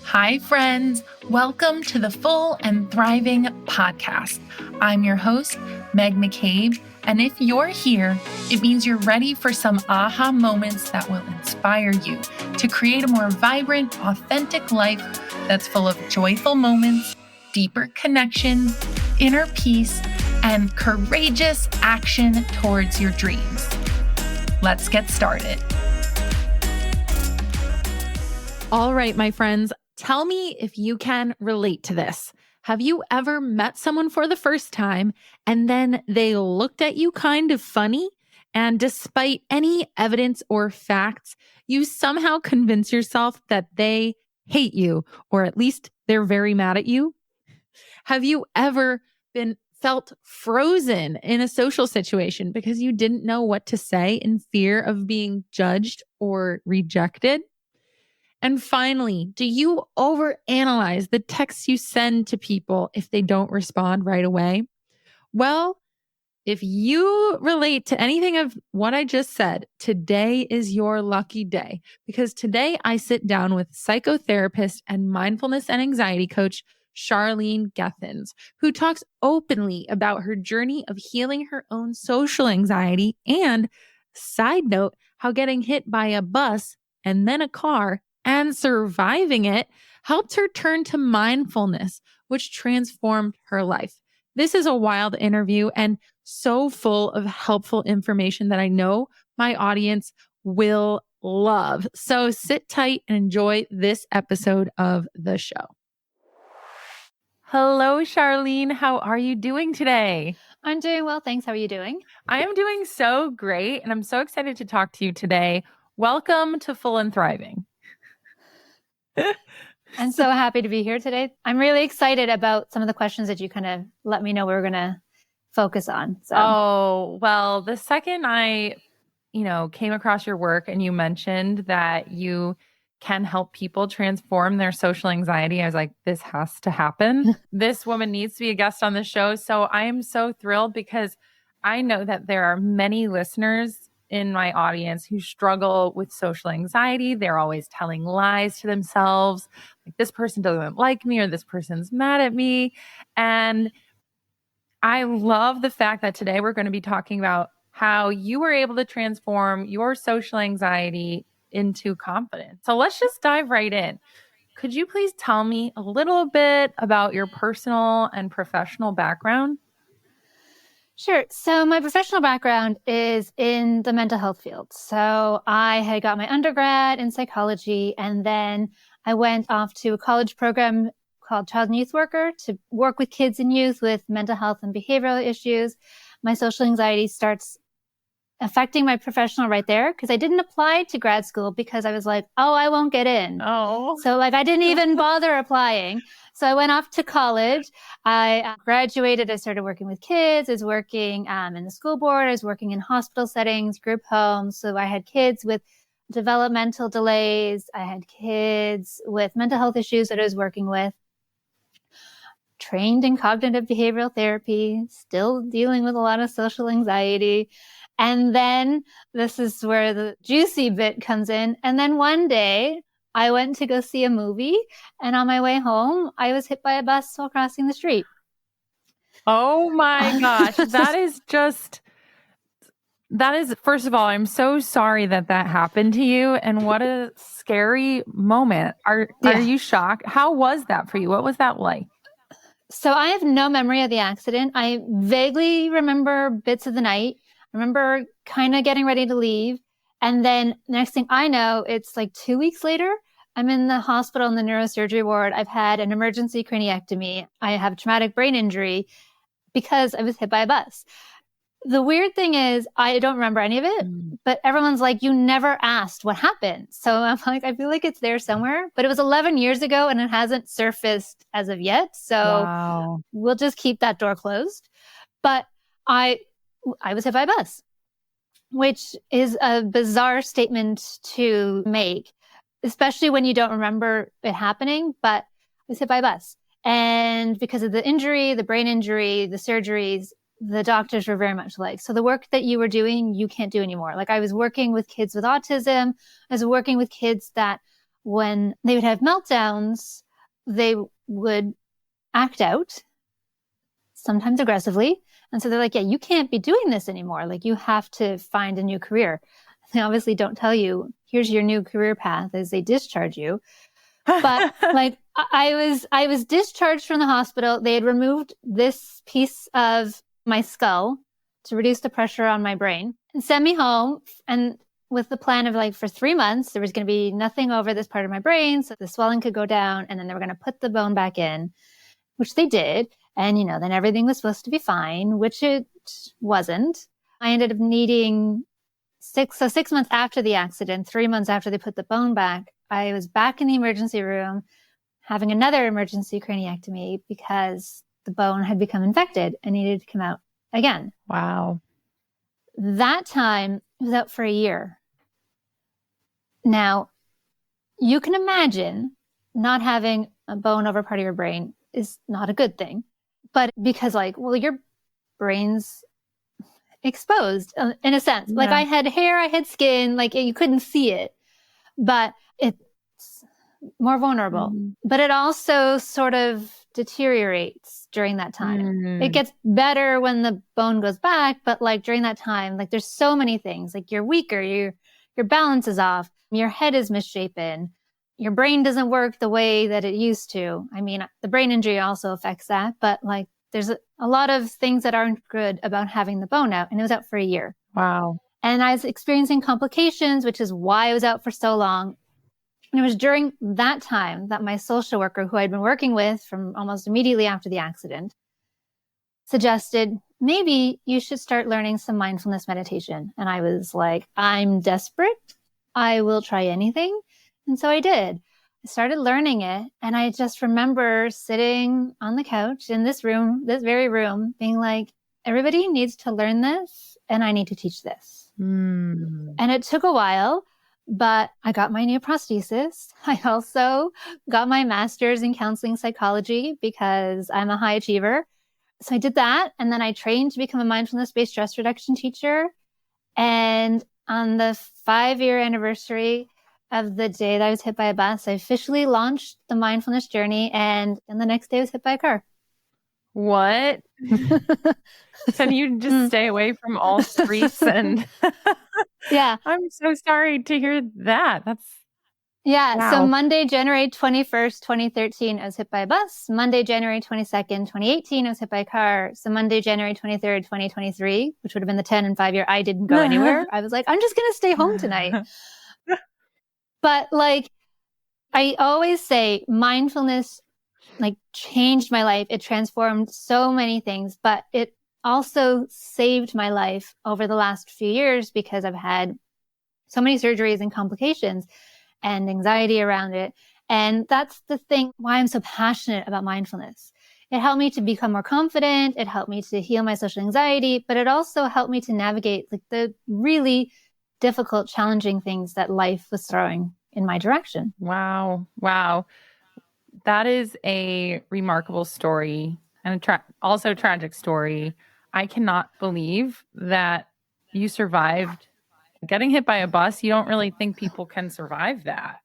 Hi, friends. Welcome to the Full and Thriving podcast. I'm your host, Meg McCabe, and if you're here, it means you're ready for some aha moments that will inspire you to create a more vibrant, authentic life that's full of joyful moments, deeper connections, inner peace, and courageous action towards your dreams. Let's get started. All right, my friends. Tell me if you can relate to this. Have you ever met someone for the first time and then they looked at you kind of funny? And despite any evidence or facts, you somehow convince yourself that they hate you, or at least they're very mad at you? Have you ever felt frozen in a social situation because you didn't know what to say in fear of being judged or rejected? And finally, do you overanalyze the texts you send to people if they don't respond right away? Well, if you relate to anything of what I just said, today is your lucky day, because today I sit down with psychotherapist and mindfulness and anxiety coach, Charlene Gethons, who talks openly about her journey of healing her own social anxiety and, side note, how getting hit by a bus and then a car and surviving it helped her turn to mindfulness, which transformed her life. This is a wild interview and so full of helpful information that I know my audience will love. So sit tight and enjoy this episode of the show. Hello, Charlene. How are you doing today? I'm doing well, thanks. How are you doing? I am doing so great, and I'm so excited to talk to you today. Welcome to Full and Thriving. I'm so happy to be here today. I'm really excited about some of the questions that you kind of let me know we were going to focus on. Oh, well, the second I, came across your work and you mentioned that you can help people transform their social anxiety, I was like, this has to happen. This woman needs to be a guest on the show. So I am so thrilled because I know that there are many listeners in my audience who struggle with social anxiety. They're always telling lies to themselves, like this person doesn't like me or this person's mad at me. And I love the fact that today we're going to be talking about how you were able to transform your social anxiety into confidence. So let's just dive right in. Could you please tell me a little bit about your personal and professional background? Sure. So my professional background is in the mental health field. So I had got my undergrad in psychology, and then I went off to a college program called Child and Youth Worker to work with kids and youth with mental health and behavioral issues. My social anxiety starts affecting my professional right there because I didn't apply to grad school because I was like, oh, I won't get in. Oh. So I didn't even bother applying. So I went off to college. I graduated. I started working with kids. I was working in the school board. I was working in hospital settings, group homes. So I had kids with developmental delays. I had kids with mental health issues that I was working with. Trained in cognitive behavioral therapy, still dealing with a lot of social anxiety. And then this is where the juicy bit comes in. And then one day I went to go see a movie, and on my way home, I was hit by a bus while crossing the street. Oh my gosh. That is, first of all, I'm so sorry that happened to you. And what a scary moment. Are you shocked? How was that for you? What was that like? So I have no memory of the accident. I vaguely remember bits of the night. I remember kind of getting ready to leave. And then the next thing I know, it's like 2 weeks later, I'm in the hospital in the neurosurgery ward. I've had an emergency craniectomy. I have traumatic brain injury because I was hit by a bus. The weird thing is I don't remember any of it, but everyone's like, you never asked what happened. So I'm like, I feel like it's there somewhere, but it was 11 years ago and it hasn't surfaced as of yet. So We'll just keep that door closed. But I was hit by a bus, which is a bizarre statement to make, especially when you don't remember it happening, but I was hit by a bus. And because of the injury, the brain injury, the surgeries, the doctors were very much like, so the work that you were doing, you can't do anymore. Like I was working with kids with autism. I was working with kids that when they would have meltdowns, they would act out, sometimes aggressively. And so they're like, yeah, you can't be doing this anymore. Like, you have to find a new career. They obviously don't tell you, here's your new career path as they discharge you. But like, I was discharged from the hospital. They had removed this piece of my skull to reduce the pressure on my brain and sent me home. And with the plan of like, for 3 months, there was going to be nothing over this part of my brain. So the swelling could go down, and then they were going to put the bone back in, which they did. And, you know, then everything was supposed to be fine, which it wasn't. I ended up needing 6 months after the accident, 3 months after they put the bone back, I was back in the emergency room having another emergency craniectomy because the bone had become infected and needed to come out again. Wow. That time it was out for a year. Now, you can imagine not having a bone over part of your brain is not a good thing. But because like, well, your brain's exposed in a sense. Yeah. Like, I had hair, I had skin, like you couldn't see it, but it's more vulnerable. But it also sort of deteriorates during that time. It gets better when the bone goes back, but like during that time, like there's so many things. Like, you're weaker, your balance is off, your head is misshapen, your brain doesn't work the way that it used to. I mean, the brain injury also affects that, but like there's a lot of things that aren't good about having the bone out, and it was out for a year. Wow. And I was experiencing complications, which is why I was out for so long. And it was during that time that my social worker, who I'd been working with from almost immediately after the accident, suggested, maybe you should start learning some mindfulness meditation. And I was like, I'm desperate. I will try anything. And so I did. I started learning it. And I just remember sitting on the couch in this room, this very room, being like, everybody needs to learn this, and I need to teach this. And it took a while, but I got my new prosthesis. I also got my master's in counseling psychology because I'm a high achiever. So I did that. And then I trained to become a mindfulness-based stress reduction teacher. And on the 5-year anniversary of the day that I was hit by a bus, I officially launched the Mindfulness Journey. And the next day I was hit by a car. What? So you just stay away from all streets and yeah. I'm so sorry to hear that. Yeah. Wow. So Monday, January 21st, 2013, I was hit by a bus. Monday, January 22nd, 2018, I was hit by a car. So Monday, January 23rd, 2023, which would have been the 10 and 5 year, I didn't go anywhere. I was like, I'm just going to stay home tonight. But like, I always say mindfulness like changed my life. It transformed so many things, but it also saved my life over the last few years because I've had so many surgeries and complications and anxiety around it. And that's the thing why I'm so passionate about mindfulness. It helped me to become more confident. It helped me to heal my social anxiety, but it also helped me to navigate like the really difficult, challenging things that life was throwing in my direction. Wow. Wow. That is a remarkable story and also a tragic story. I cannot believe that you survived getting hit by a bus. You don't really think people can survive that.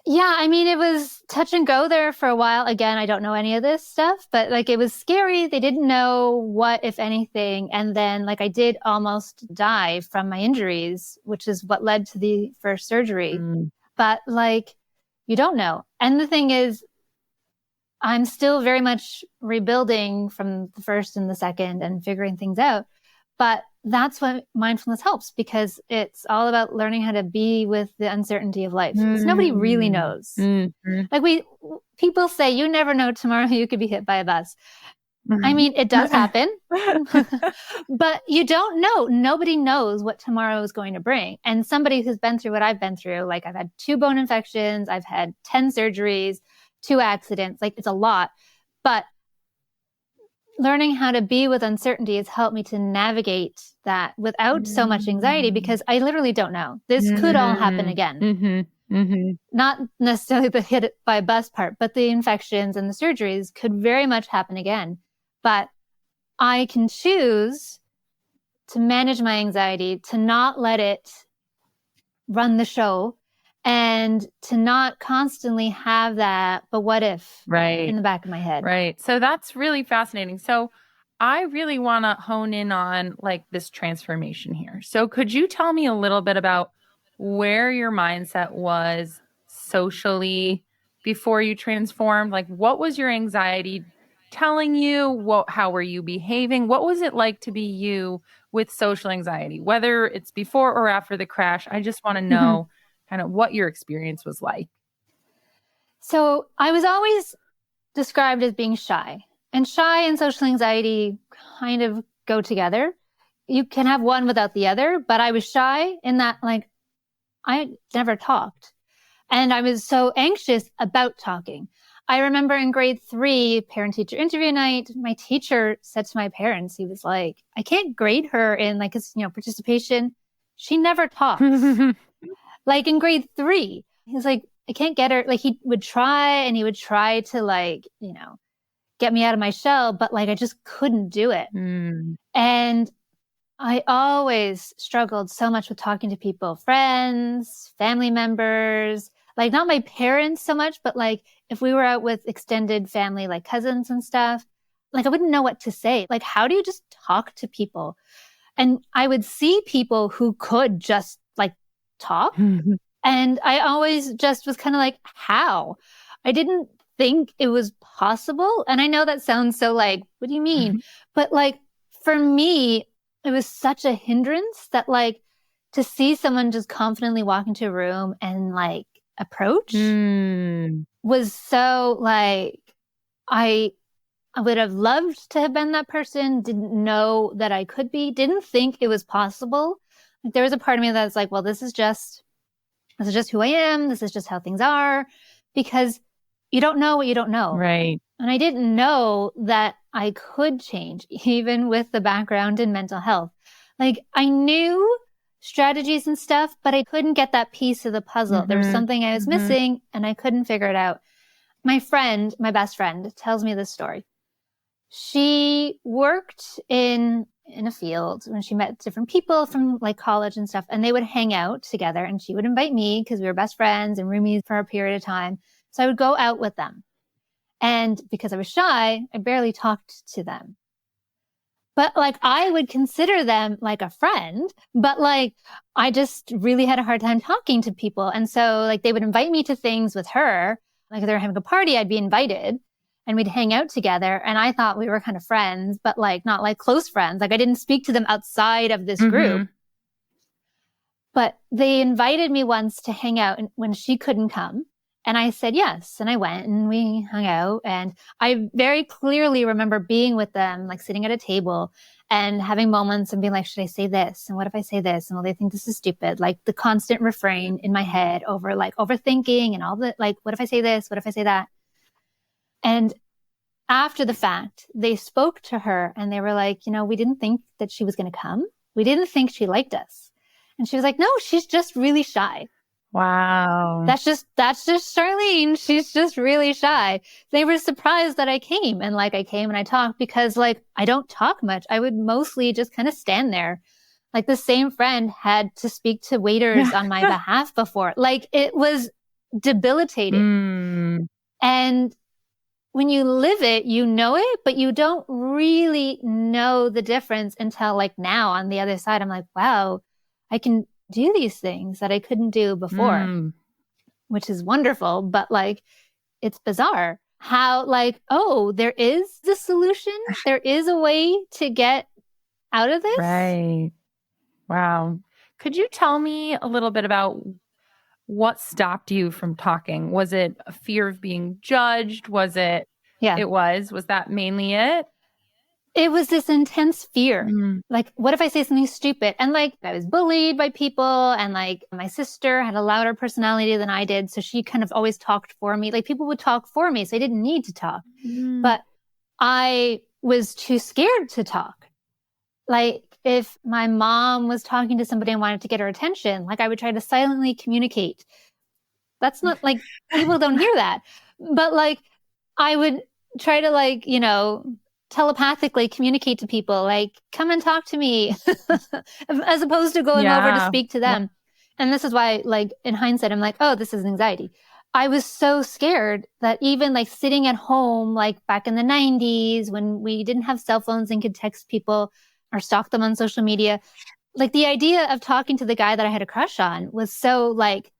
Yeah, I mean, it was touch and go there for a while. Again, I don't know any of this stuff, but like it was scary. They didn't know what, if anything. And then like I did almost die from my injuries, which is what led to the first surgery. But like, you don't know. And the thing is, I'm still very much rebuilding from the first and the second and figuring things out. But that's what mindfulness helps, because it's all about learning how to be with the uncertainty of life. Because nobody really knows. Like people say, you never know tomorrow you could be hit by a bus. I mean, it does happen, but you don't know. Nobody knows what tomorrow is going to bring. And somebody who's been through what I've been through, like I've had 2 bone infections, I've had 10 surgeries, 2 accidents, like it's a lot. But learning how to be with uncertainty has helped me to navigate that without so much anxiety, because I literally don't know. This could all happen again. Not necessarily the hit by a bus part, but the infections and the surgeries could very much happen again. But I can choose to manage my anxiety, to not let it run the show, and to not constantly have that, but what if in the back of my head. Right. So that's really fascinating. So I really want to hone in on like this transformation here. So could you tell me a little bit about where your mindset was socially before you transformed? Like what was your anxiety telling you? How were you behaving? What was it like to be you with social anxiety, whether it's before or after the crash? I just want to know kind of what your experience was like. So I was always described as being shy. And shy and social anxiety kind of go together. You can have one without the other, but I was shy in that, like, I never talked. And I was so anxious about talking. I remember in grade 3, parent-teacher interview night, my teacher said to my parents, he was like, I can't grade her in like, participation. She never talks. Like in grade 3, he's like, I can't get her. Like he would try to like, get me out of my shell, but like I just couldn't do it. And I always struggled so much with talking to people, friends, family members, like not my parents so much, but like if we were out with extended family, like cousins and stuff, like I wouldn't know what to say. Like, how do you just talk to people? And I would see people who could just like talk. And I always just was kind of like, how? I didn't think it was possible. And I know that sounds so like, what do you mean? But like, for me, it was such a hindrance that like to see someone just confidently walk into a room and like approach was so like, I would have loved to have been that person, didn't know that I could be, didn't think it was possible. Like there was a part of me that's like, well, this is just who I am. This is just how things are, because you don't know what you don't know. Right. And I didn't know that I could change, even with the background in mental health. Like I knew strategies and stuff, but I couldn't get that piece of the puzzle. There was something I was missing and I couldn't figure it out. My best friend tells me this story. She worked in a field when she met different people from like college and stuff, and they would hang out together and she would invite me because we were best friends and roomies for a period of time. So I would go out with them. And because I was shy, I barely talked to them. But like, I would consider them like a friend, but like, I just really had a hard time talking to people. And so like, they would invite me to things with her. Like if they were having a party, I'd be invited and we'd hang out together. And I thought we were kind of friends, but like, not like close friends. Like I didn't speak to them outside of this group. But they invited me once to hang out when she couldn't come. And I said yes. And I went and we hung out. And I very clearly remember being with them, like sitting at a table and having moments and being like, should I say this? And what if I say this? And will they think this is stupid? Like the constant refrain in my head over like overthinking and all the like, what if I say this? What if I say that? And after the fact, they spoke to her and they were like, we didn't think that she was going to come. We didn't think she liked us. And she was like, no, she's just really shy. Wow. That's just Charlene. She's just really shy. They were surprised that I came and like I came and I talked because like I don't talk much. I would mostly just kind of stand there. Like the same friend had to speak to waiters on my behalf before. Like it was debilitating. And when you live it, you know it, but you don't really know the difference until like now on the other side. I'm like, wow, I can do these things that I couldn't do before, which is wonderful. But like, it's bizarre how like, oh, there is the solution. There is a way to get out of this. Right. Wow. Could you tell me a little bit about what stopped you from talking? Was it a fear of being judged? Was it? Yeah. Was that mainly it? It was this intense fear. Like, what if I say something stupid? And like, I was bullied by people and like my sister had a louder personality than I did. So she kind of always talked for me. Like people would talk for me. So I didn't need to talk, but I was too scared to talk. Like if my mom was talking to somebody and wanted to get her attention, like I would try to silently communicate. That's not like, people don't hear that, but like I would try to like, telepathically communicate to people, like, come and talk to me, as opposed to going over to speak to them. And this is why, like, in hindsight, I'm like, oh, this is anxiety. I was so scared that even like sitting at home, like back in the 90s when we didn't have cell phones and could text people or stalk them on social media, like the idea of talking to the guy that I had a crush on was so like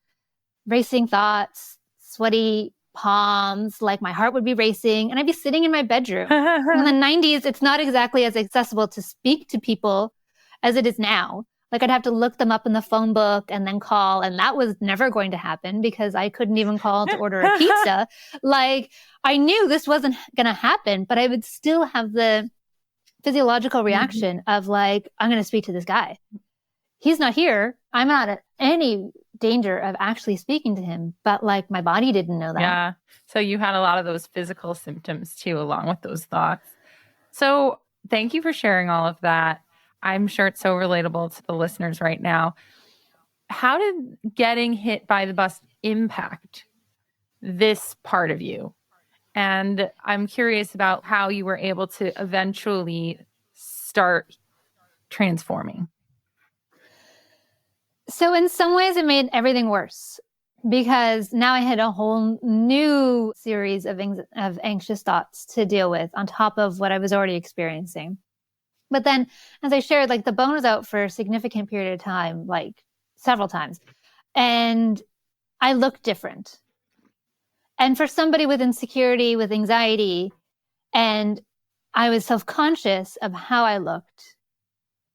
racing thoughts, sweaty palms, like my heart would be racing and I'd be sitting in my bedroom. In the 90s, it's not exactly as accessible to speak to people as it is now. Like I'd have to look them up in the phone book and then call. And that was never going to happen because I couldn't even call to order a pizza. Like I knew this wasn't going to happen, but I would still have the physiological reaction of like, I'm going to speak to this guy. He's not here. I'm not at any danger of actually speaking to him, but like my body didn't know that. Yeah. So you had a lot of those physical symptoms too, along with those thoughts. So thank you for sharing all of that. I'm sure it's so relatable to the listeners right now. How did getting hit by the bus impact this part of you? And I'm curious about how you were able to eventually start transforming. So in some ways it made everything worse because now I had a whole new series of anxious thoughts to deal with on top of what I was already experiencing. But then, as I shared, like the bone was out for a significant period of time, like several times. And I looked different. And for somebody with insecurity, with anxiety, and I was self-conscious of how I looked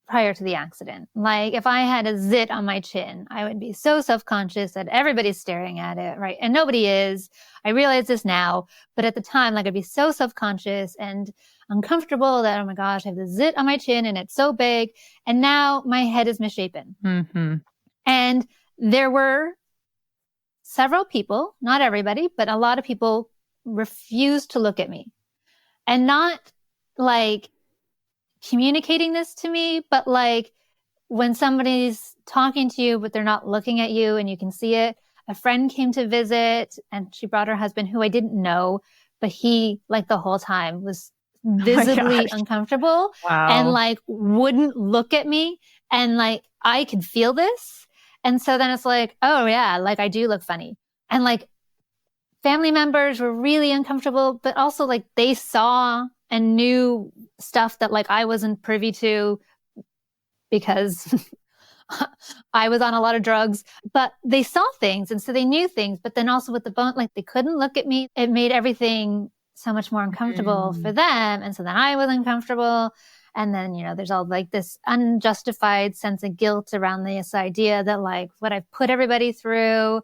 prior to the accident. Like if I had a zit on my chin, I would be so self-conscious that everybody's staring at it, right? And nobody is. I realize this now, but at the time, like I'd be so self-conscious and uncomfortable that, oh my gosh, I have the zit on my chin and it's so big. And now my head is misshapen. Mm-hmm. And there were several people, not everybody, but a lot of people refused to look at me and not like communicating this to me, but like when somebody's talking to you, but they're not looking at you and you can see it. A friend came to visit and she brought her husband who I didn't know, but he like the whole time was visibly uncomfortable and like wouldn't look at me. And like, I could feel this. And so then it's like, oh yeah, like I do look funny. And like family members were really uncomfortable, but also like they saw and knew stuff that like I wasn't privy to because I was on a lot of drugs, but they saw things. And so they knew things, but then also with the bone, like they couldn't look at me. It made everything so much more uncomfortable for them. And so then I was uncomfortable. And then, you know, there's all like this unjustified sense of guilt around this idea that like what I've put everybody through,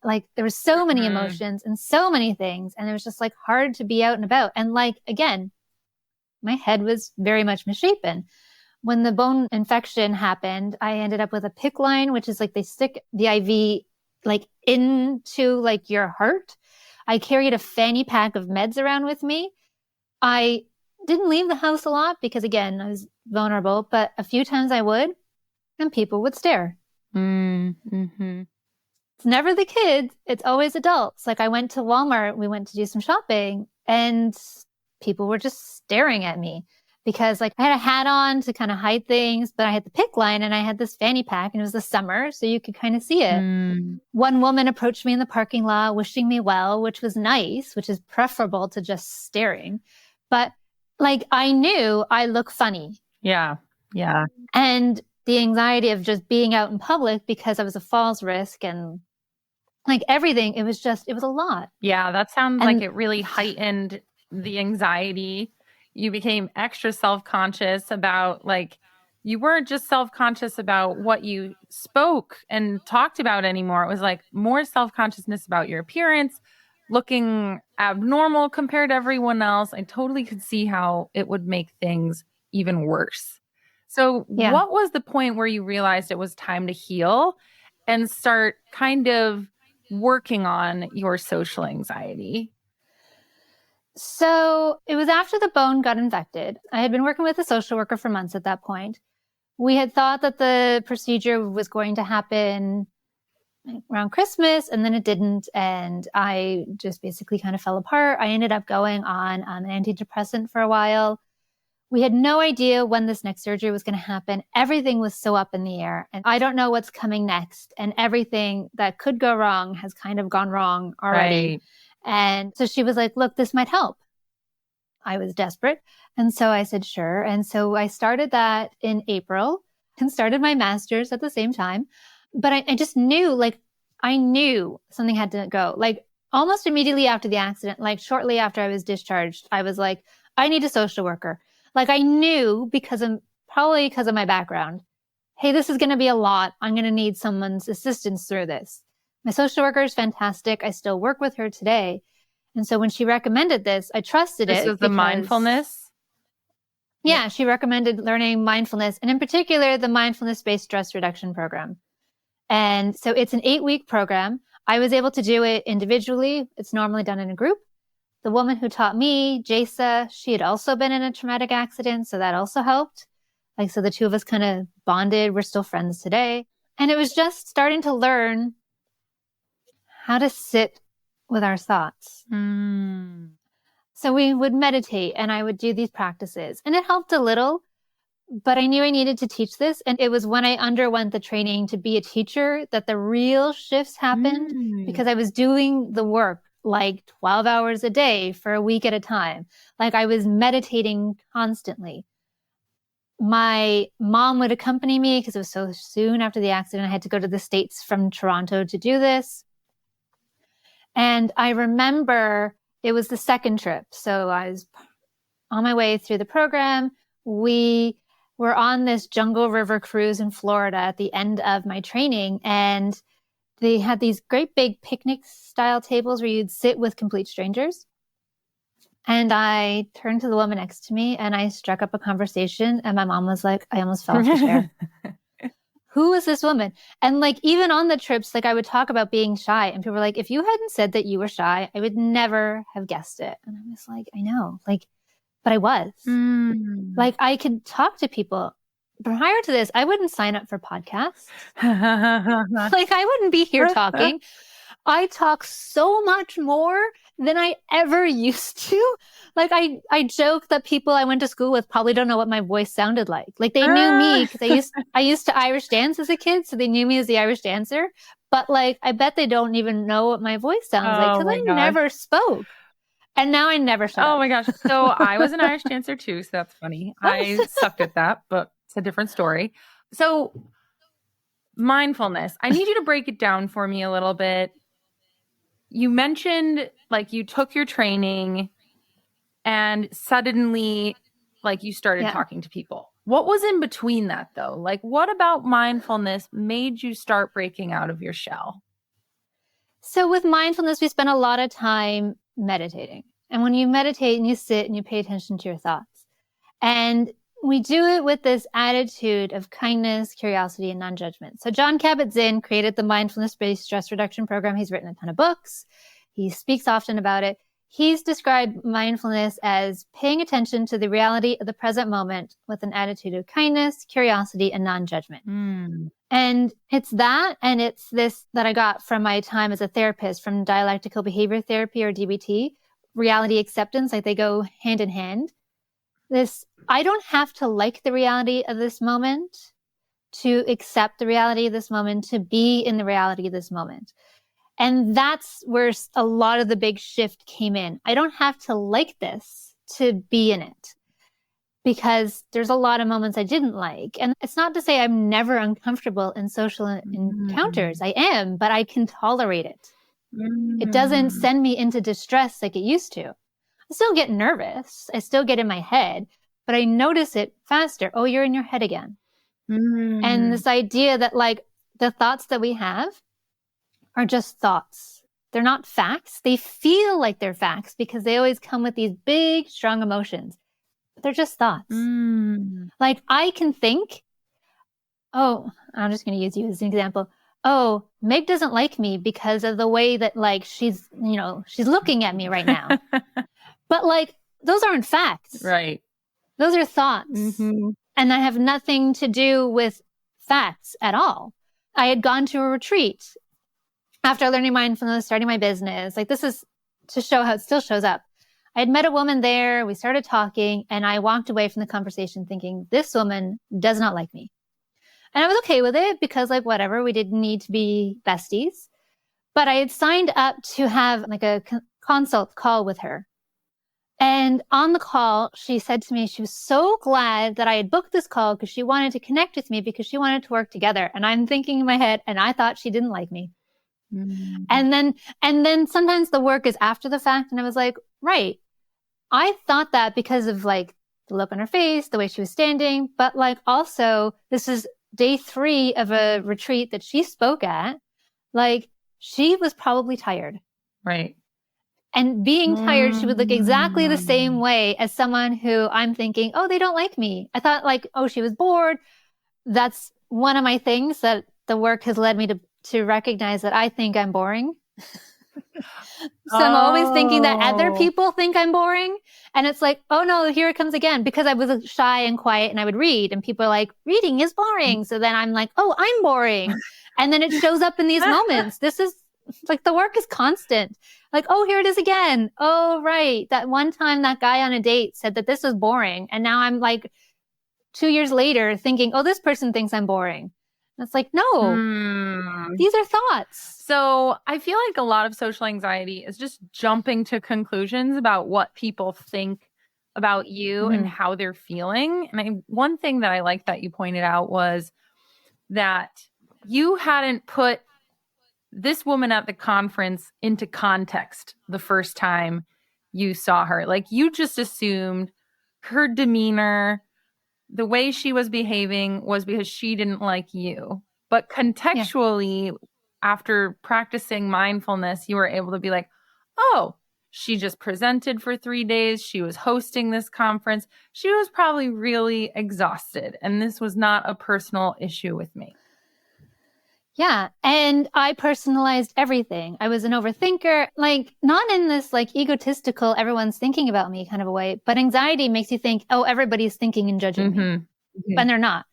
like there were so many emotions and so many things. And it was just like hard to be out and about. And like, again, my head was very much misshapen. When the bone infection happened, I ended up with a PICC line, which is like they stick the IV like into like your heart. I carried a fanny pack of meds around with me. I didn't leave the house a lot because again, I was vulnerable, but a few times I would and people would stare. Mm-hmm. It's never the kids. It's always adults. Like I went to Walmart, we went to do some shopping and people were just staring at me because like I had a hat on to kind of hide things, but I had the PICC line and I had this fanny pack and it was the summer. So you could kind of see it. One woman approached me in the parking lot wishing me well, which was nice, which is preferable to just staring. But like I knew I look funny. Yeah. Yeah. And the anxiety of just being out in public because I was a falls risk and like everything, it was a lot. Yeah. That sounds like it really heightened the anxiety. You became extra self-conscious about like, you weren't just self-conscious about what you spoke and talked about anymore. It was like more self-consciousness about your appearance, looking abnormal compared to everyone else. I totally could see how it would make things even worse. So what was the point where you realized it was time to heal and start kind of working on your social anxiety? So it was after the bone got infected. I had been working with a social worker for months at that point. We had thought that the procedure was going to happen around Christmas and then it didn't. And I just basically kind of fell apart. I ended up going on an antidepressant for a while, We had no idea when this next surgery was going to happen. Everything was so up in the air, and I don't know what's coming next. And everything that could go wrong has kind of gone wrong already. Right. And so she was like, look, this might help. I was desperate. And so I said, sure. And so I started that in April and started my master's at the same time. But I just knew, like, I knew something had to go. Like, almost immediately after the accident, like shortly after I was discharged, I was like, I need a social worker. Like, I knew probably because of my background, hey, this is going to be a lot. I'm going to need someone's assistance through this. My social worker is fantastic. I still work with her today. And so when she recommended this, I trusted it. This was the mindfulness? Yeah, she recommended learning mindfulness, and in particular, the Mindfulness-Based Stress Reduction program. And so it's an 8-week program. I was able to do it individually. It's normally done in a group. The woman who taught me, Jasa, she had also been in a traumatic accident, so that also helped. Like, so the two of us kind of bonded. We're still friends today. And it was just starting to learn how to sit with our thoughts. So we would meditate and I would do these practices, and it helped a little, but I knew I needed to teach this. And it was when I underwent the training to be a teacher that the real shifts happened, because I was doing the work like 12 hours a day for a week at a time. Like, I was meditating constantly. My mom would accompany me because it was so soon after the accident. I had to go to the States from Toronto to do this. And I remember it was the second trip. So I was on my way through the program. We were on this Jungle River cruise in Florida at the end of my training. And they had these great big picnic style tables where you'd sit with complete strangers. And I turned to the woman next to me and I struck up a conversation. And my mom was like, I almost fell off the chair. Who is this woman? And like, even on the trips, like, I would talk about being shy and people were like, if you hadn't said that you were shy, I would never have guessed it. And I was like, I know, like, but I was. Like, I could talk to people. Prior to this, I wouldn't sign up for podcasts. Like, I wouldn't be here talking. I talk so much more than I ever used to. Like, I joke that people I went to school with probably don't know what my voice sounded like. Like, they knew me because I used to Irish dance as a kid, so they knew me as the Irish dancer. But like, I bet they don't even know what my voice sounds like because I never spoke. And now I never shut up. Oh my gosh. So I was an Irish dancer too, so that's funny. I sucked at that, but it's a different story. So mindfulness, I need you to break it down for me a little bit. You mentioned like you took your training and suddenly like you started talking to people. What was in between that though? Like, what about mindfulness made you start breaking out of your shell? So with mindfulness, we spend a lot of time meditating. And when you meditate and you sit and you pay attention to your thoughts, and we do it with this attitude of kindness, curiosity, and non-judgment. So Jon Kabat-Zinn created the Mindfulness-Based Stress Reduction program. He's written a ton of books. He speaks often about it. He's described mindfulness as paying attention to the reality of the present moment with an attitude of kindness, curiosity, and non-judgment. And it's that, and it's this that I got from my time as a therapist from dialectical behavior therapy, or DBT, reality acceptance, like they go hand in hand. This, I don't have to like the reality of this moment to accept the reality of this moment, to be in the reality of this moment. And that's where a lot of the big shift came in. I don't have to like this to be in it, because there's a lot of moments I didn't like. And it's not to say I'm never uncomfortable in social encounters. I am, but I can tolerate it. It doesn't send me into distress like it used to. I still get nervous. I still get in my head, but I notice it faster. Oh, you're in your head again. And this idea that like the thoughts that we have are just thoughts. They're not facts. They feel like they're facts because they always come with these big, strong emotions. But they're just thoughts. Like, I can think, oh, I'm just going to use you as an example. Oh, Meg doesn't like me because of the way that like she's looking at me right now. But like, those aren't facts. Right. Those are thoughts. And that have nothing to do with facts at all. I had gone to a retreat after learning mindfulness, starting my business. Like, this is to show how it still shows up. I had met a woman there. We started talking and I walked away from the conversation thinking, this woman does not like me. And I was okay with it because like, whatever, we didn't need to be besties. But I had signed up to have like a consult call with her. And on the call, she said to me, she was so glad that I had booked this call because she wanted to connect with me because she wanted to work together. And I'm thinking in my head, and I thought she didn't like me. Mm-hmm. And then sometimes the work is after the fact. And I was like, right. I thought that because of like the look on her face, the way she was standing, but like also this is day 3 of a retreat that she spoke at. Like she was probably tired. Right. And being tired, she would look exactly the same way as someone who I'm thinking, oh, they don't like me. I thought like, oh, she was bored. That's one of my things that the work has led me to recognize that I think I'm boring. So I'm always thinking that other people think I'm boring. And it's like, oh no, here it comes again. Because I was shy and quiet and I would read and people are like, reading is boring. So then I'm like, oh, I'm boring. And then it shows up in these moments. This is like the work is constant. Like, oh, here it is again. Oh, right. That one time that guy on a date said that this was boring. And now I'm like 2 years later thinking, oh, this person thinks I'm boring. And it's like, no, these are thoughts. So I feel like a lot of social anxiety is just jumping to conclusions about what people think about you and how they're feeling. And one thing that I like that you pointed out was that you hadn't put this woman at the conference into context the first time you saw her. Like you just assumed her demeanor, the way she was behaving was because she didn't like you. But contextually, after practicing mindfulness, you were able to be like, oh, she just presented for 3 days. She was hosting this conference. She was probably really exhausted. And this was not a personal issue with me. Yeah. And I personalized everything. I was an overthinker, like not in this like egotistical, everyone's thinking about me kind of a way, but anxiety makes you think, oh, everybody's thinking and judging me. And they're not.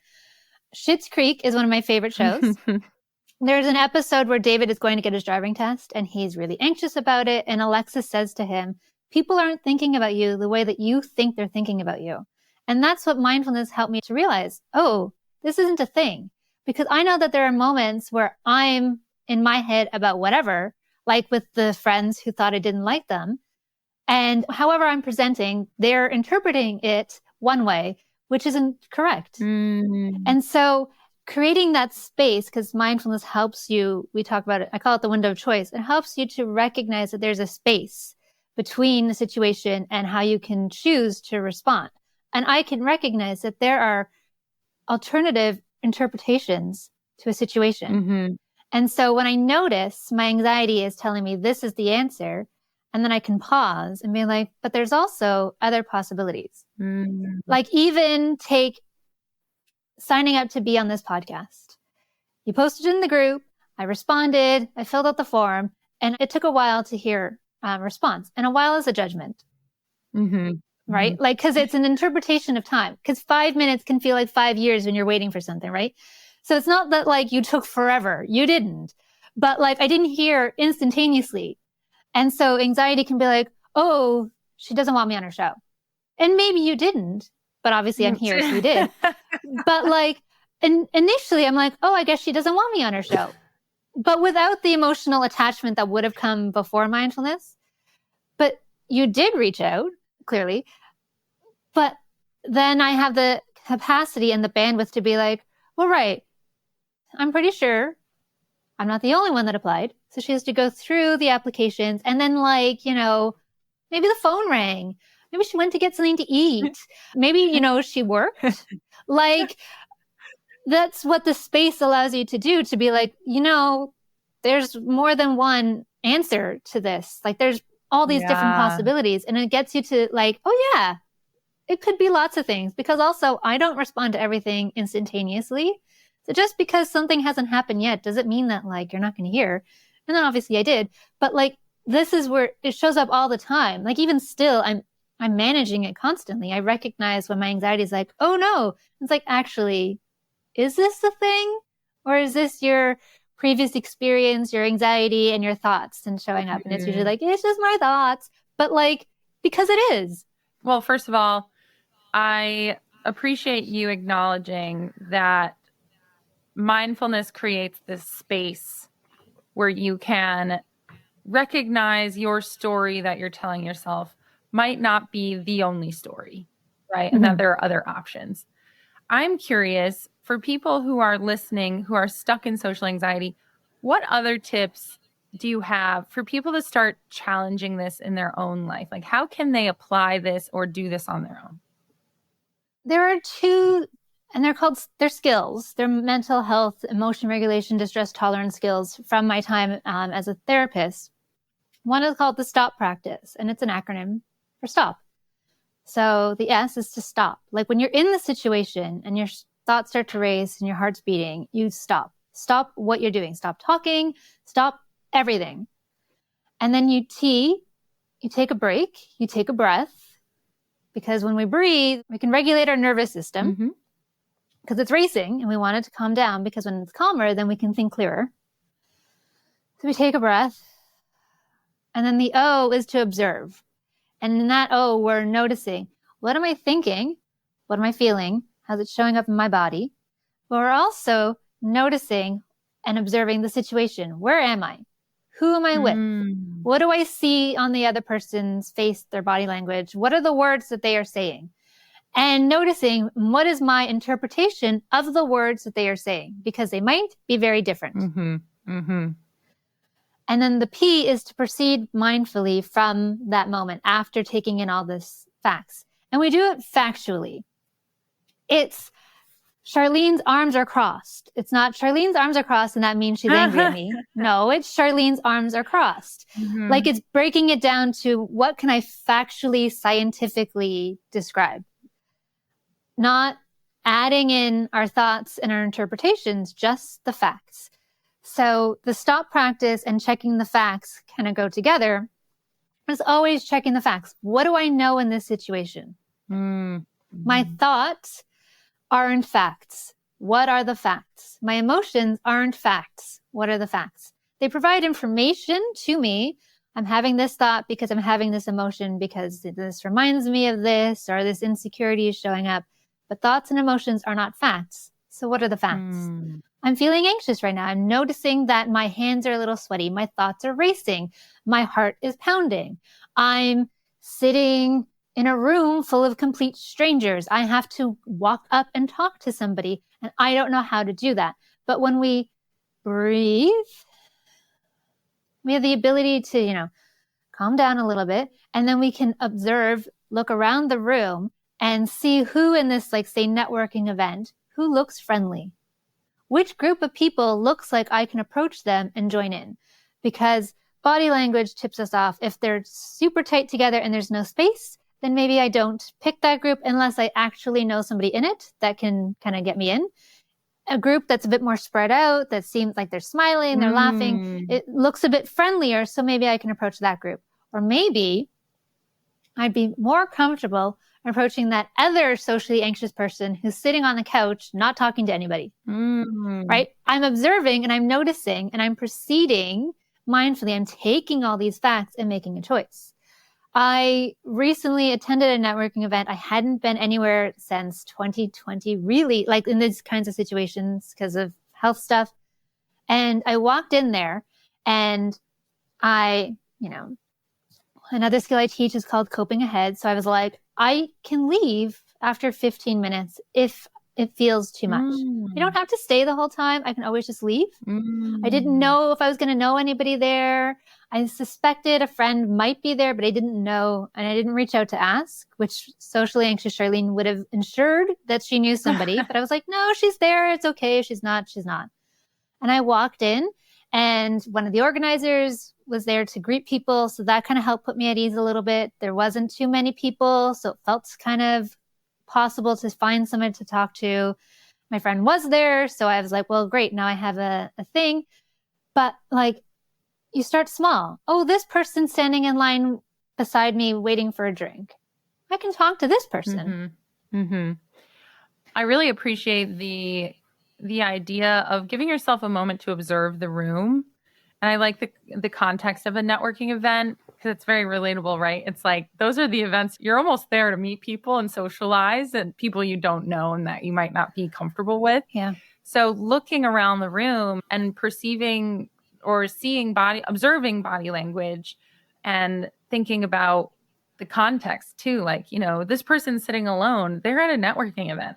Schitt's Creek is one of my favorite shows. There's an episode where David is going to get his driving test and he's really anxious about it. And Alexis says to him, people aren't thinking about you the way that you think they're thinking about you. And that's what mindfulness helped me to realize. Oh, this isn't a thing. Because I know that there are moments where I'm in my head about whatever, like with the friends who thought I didn't like them. And however I'm presenting, they're interpreting it one way, which isn't correct. And so creating that space, because mindfulness helps you, we talk about it, I call it the window of choice. It helps you to recognize that there's a space between the situation and how you can choose to respond. And I can recognize that there are alternative interpretations to a situation. And so when I notice my anxiety is telling me this is the answer, and then I can pause and be like, but there's also other possibilities. Like even take signing up to be on this podcast. You posted in the group, I responded, I filled out the form, and it took a while to hear response. And a while is a judgment. Right? Like, cause it's an interpretation of time. Cause 5 minutes can feel like 5 years when you're waiting for something, right? So it's not that like you took forever. You didn't. But like I didn't hear instantaneously. And so anxiety can be like, oh, she doesn't want me on her show. And maybe you didn't, but obviously I'm here, so you did. But like initially I'm like, oh, I guess she doesn't want me on her show. But without the emotional attachment that would have come before mindfulness. But you did reach out, clearly. But then I have the capacity and the bandwidth to be like, well, right, I'm pretty sure I'm not the only one that applied. So she has to go through the applications and then like, you know, maybe the phone rang. Maybe she went to get something to eat. Maybe, you know, she worked. Like that's what the space allows you to do, to be like, you know, there's more than one answer to this. Like there's all these different possibilities. And it gets you to like, oh yeah, it could be lots of things, because also I don't respond to everything instantaneously. So just because something hasn't happened yet doesn't mean that like you're not going to hear. And then obviously I did, but like this is where it shows up all the time. Like even still, I'm managing it constantly. I recognize when my anxiety is like, oh no, it's like, actually, is this the thing? Or is this your previous experience, your anxiety and your thoughts and showing up? And it's usually like, it's just my thoughts. But like, because it is. Well, first of all, I appreciate you acknowledging that mindfulness creates this space where you can recognize your story that you're telling yourself might not be the only story, right? And that there are other options. I'm curious, for people who are listening, who are stuck in social anxiety, what other tips do you have for people to start challenging this in their own life? Like, how can they apply this or do this on their own? There are two, and they're skills. They're mental health, emotion regulation, distress tolerance skills from my time as a therapist. One is called the STOP practice, and it's an acronym for stop. So the S is to stop. Like when you're in the situation and your thoughts start to race and your heart's beating, you stop. Stop what you're doing. Stop talking. Stop everything. And then you take a break, you take a breath, because when we breathe, we can regulate our nervous system because it's racing and we want it to calm down, because when it's calmer, then we can think clearer. So we take a breath. And then the O is to observe. And in that O, we're noticing, what am I thinking? What am I feeling? How's it showing up in my body? But we're also noticing and observing the situation. Where am I? Who am I with? What do I see on the other person's face, their body language? What are the words that they are saying? And noticing, what is my interpretation of the words that they are saying? Because they might be very different. And then the P is to proceed mindfully from that moment after taking in all this facts. And we do it factually. It's Charlene's arms are crossed. It's not Charlene's arms are crossed and that means she's angry at me. No, it's Charlene's arms are crossed. Like it's breaking it down to what can I factually, scientifically describe? Not adding in our thoughts and our interpretations, just the facts. So the stop practice and checking the facts kind of go together. It's always checking the facts. What do I know in this situation? My thoughts aren't facts. What are the facts? My emotions aren't facts. What are the facts? They provide information to me. I'm having this thought because I'm having this emotion because this reminds me of this, or this insecurity is showing up. But thoughts and emotions are not facts. So what are the facts? I'm feeling anxious right now. I'm noticing that my hands are a little sweaty. My thoughts are racing. My heart is pounding. I'm sitting in a room full of complete strangers. I have to walk up and talk to somebody, and I don't know how to do that. But when we breathe, we have the ability to, calm down a little bit, and then we can observe, look around the room and see who in this, say, networking event, who looks friendly. Which group of people looks like I can approach them and join in? Because body language tips us off. If they're super tight together and there's no space, then maybe I don't pick that group unless I actually know somebody in it that can kind of get me in. A group that's a bit more spread out, that seems like they're smiling, they're laughing, it looks a bit friendlier, so maybe I can approach that group. Or maybe I'd be more comfortable approaching that other socially anxious person who's sitting on the couch, not talking to anybody, right? I'm observing and I'm noticing and I'm proceeding mindfully. I'm taking all these facts and making a choice. I recently attended a networking event. I hadn't been anywhere since 2020, really, like in these kinds of situations because of health stuff. And I walked in there and another skill I teach is called coping ahead. So I was like, I can leave after 15 minutes if it feels too much. You don't have to stay the whole time. I can always just leave. I didn't know if I was going to know anybody there. I suspected a friend might be there, but I didn't know. And I didn't reach out to ask, which socially anxious Charlene would have ensured that she knew somebody. But I was like, no, she's there. It's okay. If she's not, she's not. And I walked in and one of the organizers was there to greet people. So that kind of helped put me at ease a little bit. There wasn't too many people. So it felt kind of possible to find someone to talk to. My friend was there. So I was like, well, great. Now I have a thing. But you start small. Oh, this person's standing in line beside me waiting for a drink. I can talk to this person. I really appreciate the idea of giving yourself a moment to observe the room. And I like the context of a networking event. because it's very relatable, right? It's like, those are the events you're almost there to meet people and socialize, and people you don't know and that you might not be comfortable with. Yeah. So looking around the room and perceiving or observing body language and thinking about the context too. Like, this person's sitting alone. They're at a networking event.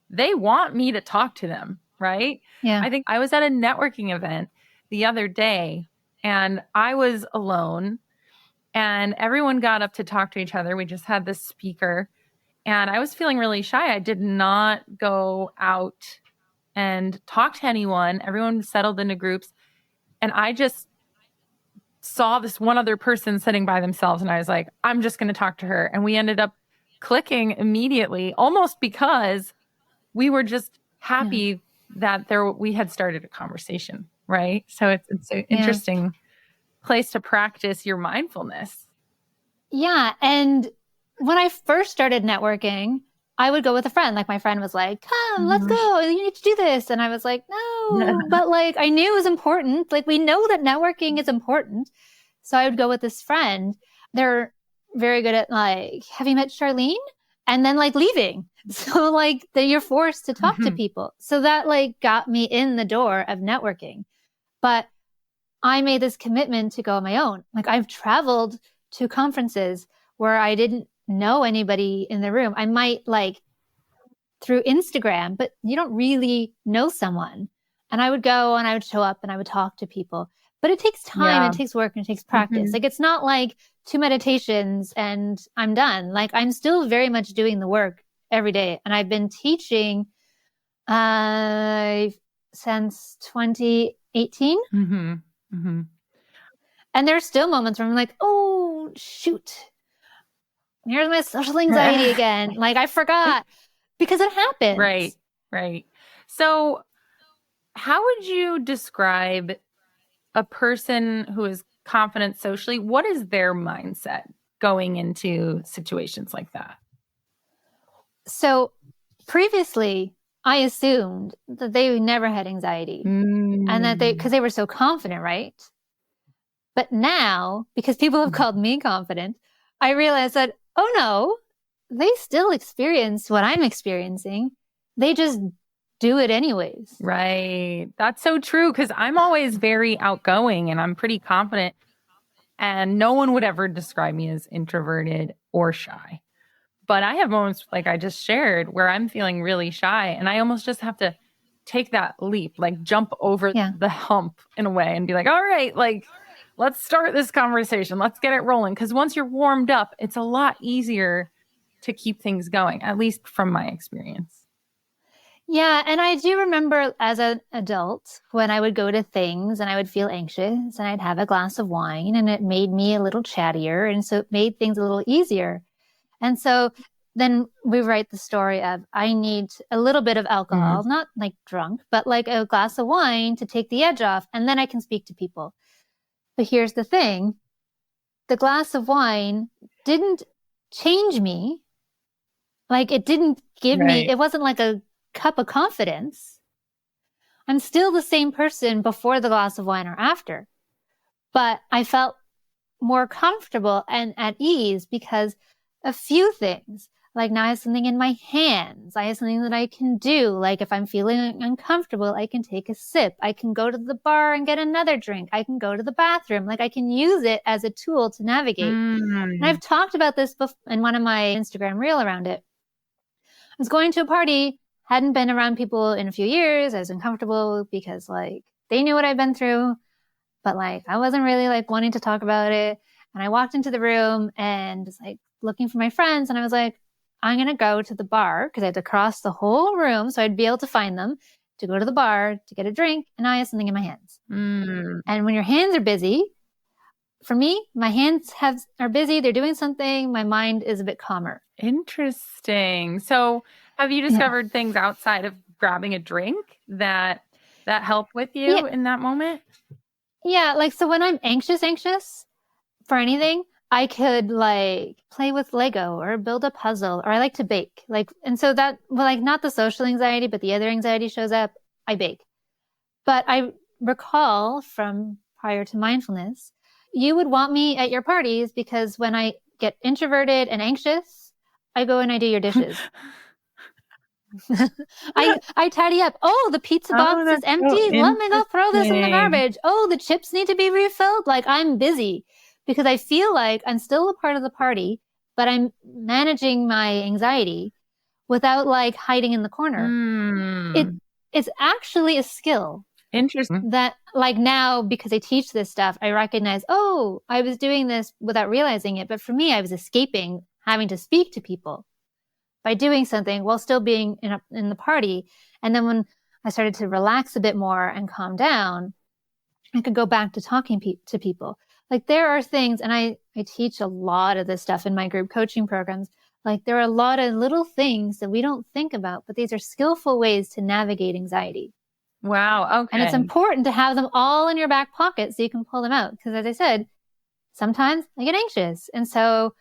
They want me to talk to them, right? Yeah. I think I was at a networking event the other day and I was alone and everyone got up to talk to each other. We just had this speaker and I was feeling really shy. I did not go out and talk to anyone. Everyone settled into groups. And I just saw this one other person sitting by themselves. And I was like, I'm just going to talk to her. And we ended up clicking immediately, almost because we were just happy that we had started a conversation, right? So it's an interesting place to practice your mindfulness. Yeah. And when I first started networking, I would go with a friend. Like my friend was like, come, let's go. You need to do this. And I was like, no, but like, I knew it was important. Like we know that networking is important. So I would go with this friend. They're very good at like, have you met Charlene? And then like leaving. So like you're forced to talk to people. So that like got me in the door of networking. But I made this commitment to go on my own. Like I've traveled to conferences where I didn't know anybody in the room. I might like through Instagram, but you don't really know someone. And I would go and I would show up and I would talk to people. But it takes time, and it takes work, and it takes practice. Like it's not like 2 meditations and I'm done. Like I'm still very much doing the work every day. And I've been teaching since 2018. And there's still moments where I'm like, oh, shoot. Here's my social anxiety again. Like I forgot, because it happens. Right. So how would you describe a person who is confident socially? What is their mindset going into situations like that? So previously, I assumed that they never had anxiety and that because they were so confident, right? But now, because people have called me confident, I realize that, oh no, they still experience what I'm experiencing. They just do it anyways. Right. That's so true, because I'm always very outgoing and I'm pretty confident. And no one would ever describe me as introverted or shy. But I have moments like I just shared where I'm feeling really shy and I almost just have to take that leap, like jump over the hump in a way and be like, all right, like let's start this conversation. Let's get it rolling. Because once you're warmed up, it's a lot easier to keep things going, at least from my experience. Yeah. And I do remember as an adult when I would go to things and I would feel anxious and I'd have a glass of wine and it made me a little chattier. And so it made things a little easier. And so then we write the story of I need a little bit of alcohol, not like drunk, but like a glass of wine to take the edge off. And then I can speak to people. But here's the thing. The glass of wine didn't change me. Like it didn't give me, it wasn't like a cup of confidence. I'm still the same person before the glass of wine or after. But I felt more comfortable and at ease because a few things, like now I have something in my hands. I have something that I can do. Like if I'm feeling uncomfortable, I can take a sip. I can go to the bar and get another drink. I can go to the bathroom. Like I can use it as a tool to navigate. And I've talked about this in one of my Instagram reel around it. I was going to a party, hadn't been around people in a few years. I was uncomfortable because like they knew what I'd been through, but like I wasn't really like wanting to talk about it. And I walked into the room and was like looking for my friends. And I was like, I'm going to go to the bar because I had to cross the whole room so I'd be able to find them, to go to the bar to get a drink. And I have something in my hands. And when your hands are busy, for me, my hands are busy. They're doing something. My mind is a bit calmer. Interesting. So have you discovered things outside of grabbing a drink that help with you in that moment? Yeah. Like, so when I'm anxious for anything, I could like play with Lego or build a puzzle, or I like to bake. Like, and so that, well, like not the social anxiety, but the other anxiety shows up, I bake. But I recall from prior to mindfulness, you would want me at your parties because when I get introverted and anxious, I go and I do your dishes. I tidy up. Oh, the pizza box is that's so empty. Let me go throw this in the interesting. garbage. Oh, the chips need to be refilled. Like, I'm busy because I feel like I'm still a part of the party, but I'm managing my anxiety without like hiding in the corner. It's actually a skill Interesting. that, like, now because I teach this stuff, I recognize, oh, I was doing this without realizing it. But for me, I was escaping having to speak to people by doing something while still being in the party. And then when I started to relax a bit more and calm down, I could go back to talking to people. Like, there are things, and I teach a lot of this stuff in my group coaching programs. Like, there are a lot of little things that we don't think about, but these are skillful ways to navigate anxiety. Wow. Okay. And it's important to have them all in your back pocket so you can pull them out. Because as I said, sometimes I get anxious. And so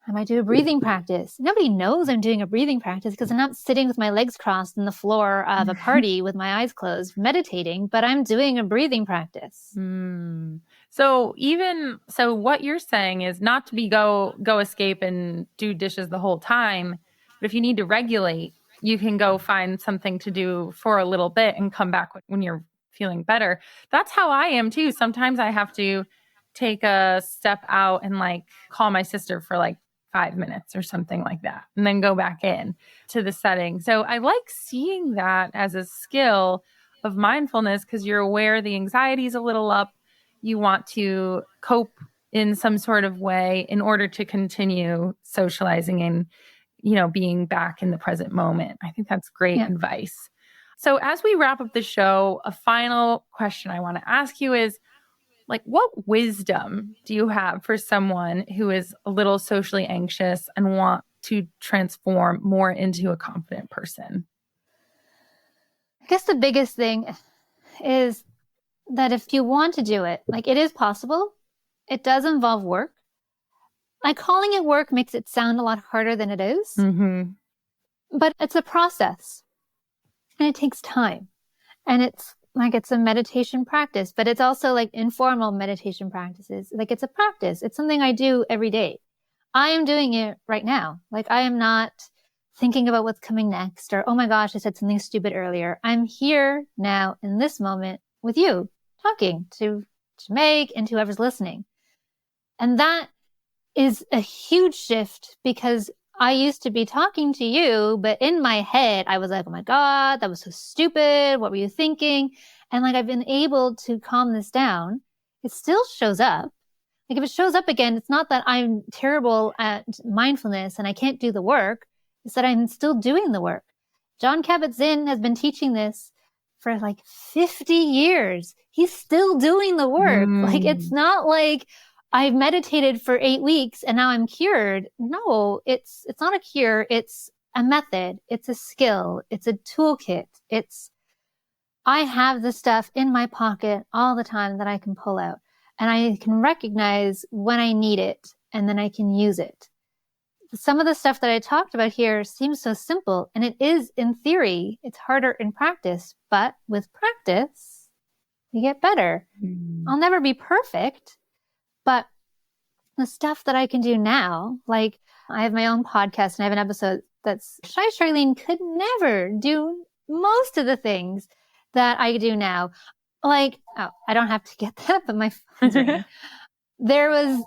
I might do a breathing practice. Nobody knows I'm doing a breathing practice because I'm not sitting with my legs crossed on the floor of a party with my eyes closed, meditating, but I'm doing a breathing practice. So what you're saying is not to be go escape and do dishes the whole time, but if you need to regulate, you can go find something to do for a little bit and come back when you're feeling better. That's how I am too. Sometimes I have to take a step out and like call my sister for like 5 minutes or something like that, and then go back in to the setting. So I like seeing that as a skill of mindfulness because you're aware the anxiety is a little up. You want to cope in some sort of way in order to continue socializing and, being back in the present moment. I think that's great advice. So as we wrap up the show, a final question I want to ask you is, like, what wisdom do you have for someone who is a little socially anxious and want to transform more into a confident person? I guess the biggest thing is that if you want to do it, like, it is possible. It does involve work. Like, calling it work makes it sound a lot harder than it is. But it's a process and it takes time. And it's a meditation practice, but it's also like informal meditation practices. Like, it's a practice. It's something I do every day. I am doing it right now. Like, I am not thinking about what's coming next or, oh my gosh, I said something stupid earlier. I'm here now in this moment with you, talking to Meg and to whoever's listening. And that is a huge shift because I used to be talking to you, but in my head, I was like, oh my God, that was so stupid. What were you thinking? And like, I've been able to calm this down. It still shows up. Like, if it shows up again, it's not that I'm terrible at mindfulness and I can't do the work. It's that I'm still doing the work. Jon Kabat-Zinn has been teaching this for like 50 years. He's still doing the work. Like, it's not like I've meditated for 8 weeks and now I'm cured. No, it's not a cure. It's a method. It's a skill. It's a toolkit. I have the stuff in my pocket all the time that I can pull out, and I can recognize when I need it, and then I can use it. Some of the stuff that I talked about here seems so simple, and it is in theory. It's harder in practice, but with practice, you get better. I'll never be perfect. But the stuff that I can do now, like, I have my own podcast and I have an episode that's Shy Charlene could never do most of the things that I do now. Like, I don't have to get that, but my phone's ringing. There was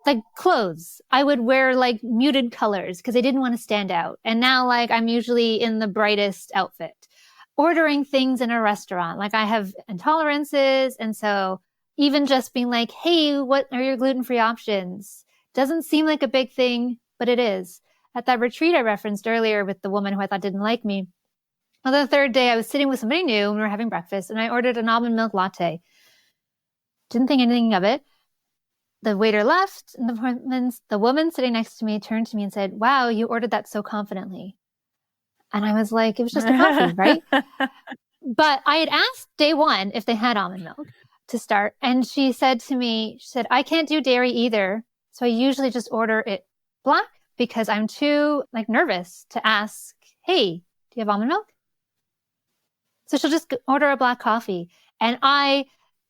like clothes. I would wear like muted colors because I didn't want to stand out. And now, like, I'm usually in the brightest outfit. Ordering things in a restaurant. Like, I have intolerances. And so even just being like, hey, what are your gluten-free options? Doesn't seem like a big thing, but it is. At that retreat I referenced earlier with the woman who I thought didn't like me, on the third day, I was sitting with somebody new and we were having breakfast and I ordered an almond milk latte. Didn't think anything of it. The waiter left and the woman sitting next to me turned to me and said, wow, you ordered that so confidently. And I was like, it was just a coffee, right? But I had asked day one if they had almond milk to start. And she said to me, I can't do dairy either. So I usually just order it black because I'm too like nervous to ask, hey, do you have almond milk? So she'll just order a black coffee. And I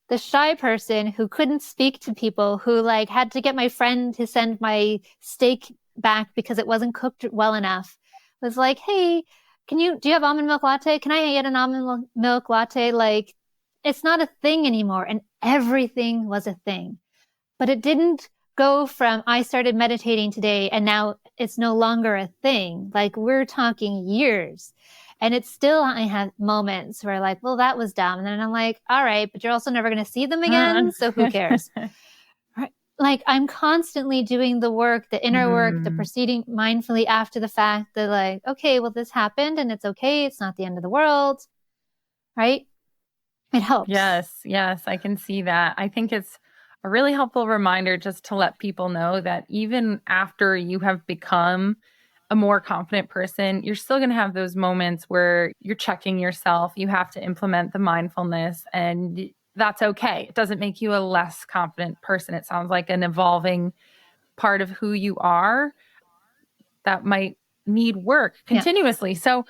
the shy person who couldn't speak to people, who like had to get my friend to send my steak back because it wasn't cooked well enough, was like, hey, do you have almond milk latte? Can I get an almond milk latte? Like, it's not a thing anymore. And everything was a thing. But it didn't go from, I started meditating today and now it's no longer a thing. Like, we're talking years. And it's still, I have moments where like, well, that was dumb. And then I'm like, all right, but you're also never going to see them again. So who cares? Right? Like, I'm constantly doing the work, the inner work, the proceeding mindfully after the fact, that like, okay, well, this happened and it's okay. It's not the end of the world. Right? It helps. Yes, I can see that. I think it's a really helpful reminder just to let people know that even after you have become a more confident person, you're still going to have those moments where you're checking yourself. You have to implement the mindfulness, and that's okay. It doesn't make you a less confident person. It sounds like an evolving part of who you are that might need work continuously. So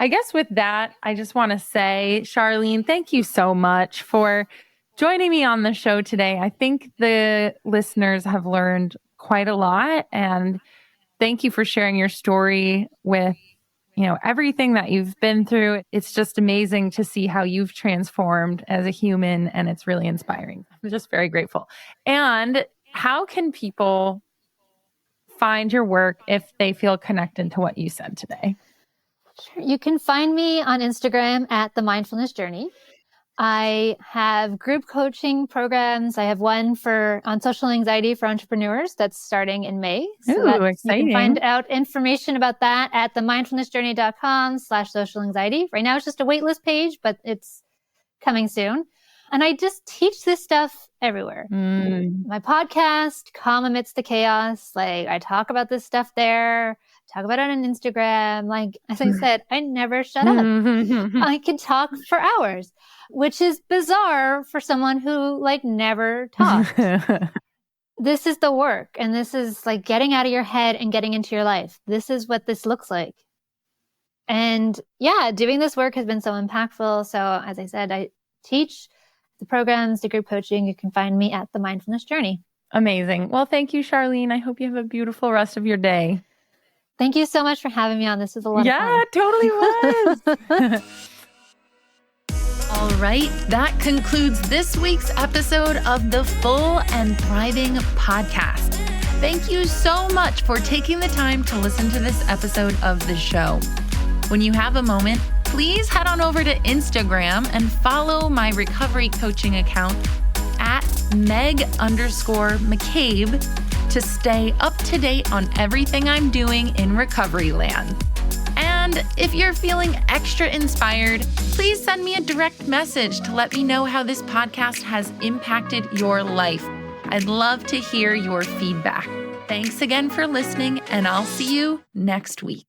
I guess with that, I just want to say, Charlene, thank you so much for joining me on the show today. I think the listeners have learned quite a lot, and thank you for sharing your story with, everything that you've been through. It's just amazing to see how you've transformed as a human, and it's really inspiring. I'm just very grateful. And how can people find your work if they feel connected to what you said today? Sure. You can find me on Instagram at the Mindfulness Journey. I have group coaching programs. I have one on social anxiety for entrepreneurs that's starting in May. So exciting. You can find out information about that at themindfulnessjourney.com/social anxiety. Right now it's just a waitlist page, but it's coming soon. And I just teach this stuff everywhere. My podcast, Calm Amidst the Chaos, like I talk about this stuff there. Talk about it on Instagram. Like, as I said, I never shut up. I can talk for hours, which is bizarre for someone who like never talked. This is the work. And this is like getting out of your head and getting into your life. This is what this looks like. And yeah, doing this work has been so impactful. So as I said, I teach the programs, the group coaching. You can find me at the Mindfulness Journey. Amazing. Well, thank you, Charlene. I hope you have a beautiful rest of your day. Thank you so much for having me on. This was a lot of fun. Yeah, it totally was. All right, that concludes this week's episode of the Full and Thriving podcast. Thank you so much for taking the time to listen to this episode of the show. When you have a moment, please head on over to Instagram and follow my recovery coaching account at Meg_McCabe to stay up to date on everything I'm doing in recovery land. And if you're feeling extra inspired, please send me a direct message to let me know how this podcast has impacted your life. I'd love to hear your feedback. Thanks again for listening, and I'll see you next week.